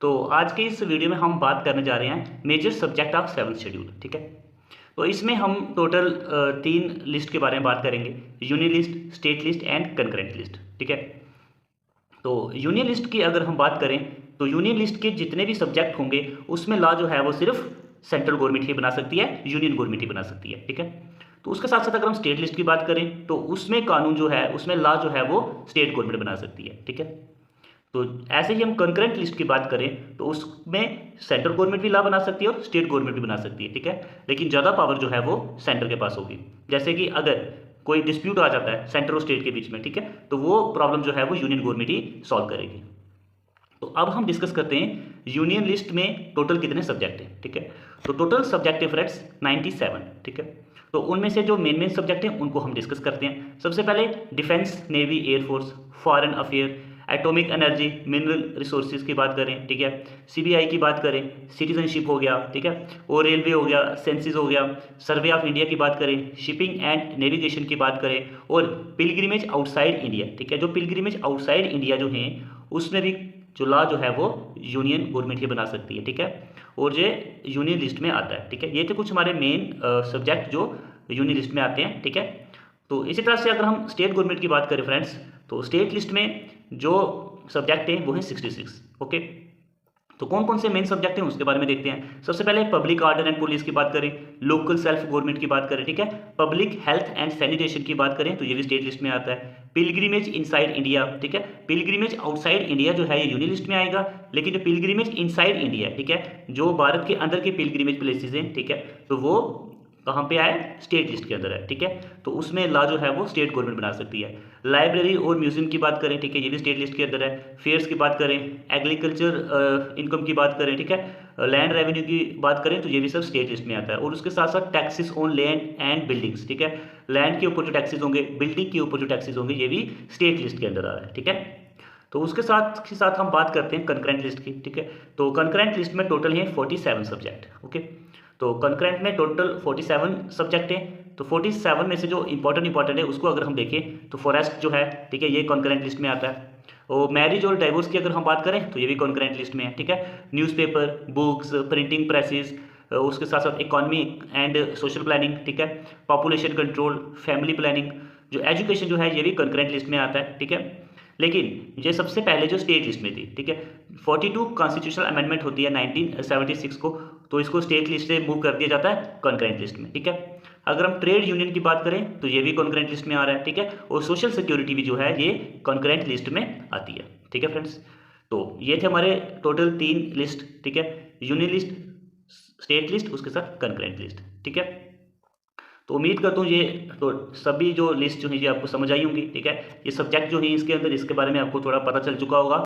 तो आज के इस वीडियो में हम बात करने जा रहे हैं major subject of seventh schedule. ठीक है, तो इसमें हम टोटल 3 लिस्ट के बारे में बात करेंगे, union list, state list and concurrent list. ठीक है, तो यूनियन लिस्ट की अगर हम बात करें तो यूनियन लिस्ट के जितने भी सब्जेक्ट होंगे उसमें लॉ जो है वो सिर्फ सेंट्रल गवर्नमेंट ही बना सकती है, यूनियन गवर्नमेंट ही बना सकती है। ठीक है, तो उसके साथ साथ अगर हम स्टेट लिस्ट की बात करें तो उसमें कानून जो है, उसमें लॉ जो है वो स्टेट गवर्नमेंट बना सकती है। ठीक है, तो ऐसे ही हम कंकरेंट लिस्ट की बात करें तो उसमें सेंट्रल गवर्नमेंट भी लॉ बना सकती है और स्टेट गवर्नमेंट भी बना सकती है। ठीक है, लेकिन ज़्यादा पावर जो है वो सेंटर के पास होगी। जैसे कि अगर कोई डिस्प्यूट आ जाता है सेंटर और स्टेट के बीच में, ठीक है, तो वो प्रॉब्लम जो है वो यूनियन गवर्नमेंट ही सॉल्व करेगी। तो अब हम डिस्कस करते हैं यूनियन लिस्ट में टोटल कितने सब्जेक्ट हैं। ठीक है, तो टोटल सब्जेक्ट है फ्रेंड्स 97। ठीक है, तो उनमें से जो मेन सब्जेक्ट हैं उनको हम डिस्कस करते हैं। सबसे पहले defence, navy, air force, foreign affair, atomic energy, mineral resources की बात करें। ठीक है, सीबीआई की बात करें, सिटीजनशिप हो गया। ठीक है, और रेलवे हो गया, सेंसिस हो गया, सर्वे ऑफ इंडिया की बात करें, शिपिंग एंड नेविगेशन की बात करें, और पिलग्रिमेज आउटसाइड इंडिया। ठीक है, जो पिलग्रिमेज आउटसाइड इंडिया जो हैं उसमें भी जो लॉ जो है वो यूनियन गवर्नमेंट ही बना सकती है। ठीक है, और ये यूनियन लिस्ट में आता है। ठीक है, ये थे कुछ हमारे मेन सब्जेक्ट जो यूनियन लिस्ट में आते हैं। ठीक है, तो इसी तरह से अगर हम स्टेट गवर्नमेंट की बात करें फ्रेंड्स, तो स्टेट लिस्ट में जो सब्जेक्ट हैं वो है 66। ओके, तो कौन कौन से मेन सब्जेक्ट हैं उसके बारे में देखते हैं। सबसे पहले पब्लिक ऑर्डर एंड पुलिस की बात करें, लोकल सेल्फ गवर्नमेंट की बात करें। ठीक है, पब्लिक हेल्थ एंड सैनिटेशन की बात करें तो ये भी स्टेट लिस्ट में आता है। पिलग्रिमेज इनसाइड इंडिया, ठीक है, पिलग्रिमेज आउटसाइड इंडिया जो है ये यूनियन लिस्ट में आएगा, लेकिन जो पिलग्रिमेज इनसाइड इंडिया, ठीक है, जो भारत के अंदर के पिलग्रिमेज प्लेसेस हैं, ठीक है, तो वो कहाँ पे आए, स्टेट लिस्ट के अंदर है। ठीक है, तो उसमें लॉ जो है वो स्टेट गवर्नमेंट बना सकती है। लाइब्रेरी और म्यूजियम की बात करें, ठीक है, ये भी स्टेट लिस्ट के अंदर है। फेयर्स की बात करें, एग्रीकल्चर इनकम की बात करें, ठीक है, लैंड रेवेन्यू की बात करें तो ये भी सब स्टेट लिस्ट में आता है। और उसके साथ साथ taxes on land and buildings, ठीक है, लैंड के ऊपर जो टैक्सेस होंगे, बिल्डिंग के ऊपर जो टैक्सेस होंगे, ये भी स्टेट लिस्ट के अंदर आ रहा है। ठीक है, तो उसके साथ ही साथ हम बात करते हैं कंकरेंट लिस्ट की। ठीक है, तो कंकरेंट लिस्ट में टोटल है 47 सब्जेक्ट। ओके, तो कंकरेंट में टोटल 47 सब्जेक्ट हैं। तो 47 में से जो इंपॉर्टेंट है उसको अगर हम देखें तो फॉरेस्ट जो है, ठीक है, ये कंकरेंट लिस्ट में आता है। और मैरिज और डाइवोर्स की अगर हम बात करें तो ये भी कंकरेंट लिस्ट में है। ठीक है, न्यूज़पेपर, बुक्स, प्रिंटिंग प्रेसेस, उसके साथ साथ इकॉनमी एंड सोशल प्लानिंग, ठीक है, पॉपुलेशन कंट्रोल, फैमिली प्लानिंग, जो एजुकेशन जो है ये भी कंकरेंट लिस्ट में आता है। ठीक है, लेकिन ये सबसे पहले जो स्टेट लिस्ट में थी। ठीक है, 42 कॉन्स्टिट्यूशनल अमेंडमेंट होती है 1976 को, तो इसको स्टेट लिस्ट से मूव कर दिया जाता है कंकरेंट लिस्ट में। ठीक है, अगर हम ट्रेड यूनियन की बात करें तो ये भी कंकरेंट लिस्ट में आ रहा है। ठीक है, और सोशल सिक्योरिटी भी जो है ये कंकरेंट लिस्ट में आती है। ठीक है फ्रेंड्स, तो ये थे हमारे टोटल 3 लिस्ट। ठीक है, यूनियन लिस्ट, स्टेट लिस्ट, उसके साथ कंकरेंट लिस्ट। ठीक है, तो उम्मीद करता हूँ ये तो सभी जो लिस्ट जो है ये आपको समझ आई होंगी। ठीक है, ये सब्जेक्ट जो है इसके अंदर, इसके बारे में आपको थोड़ा पता चल चुका होगा।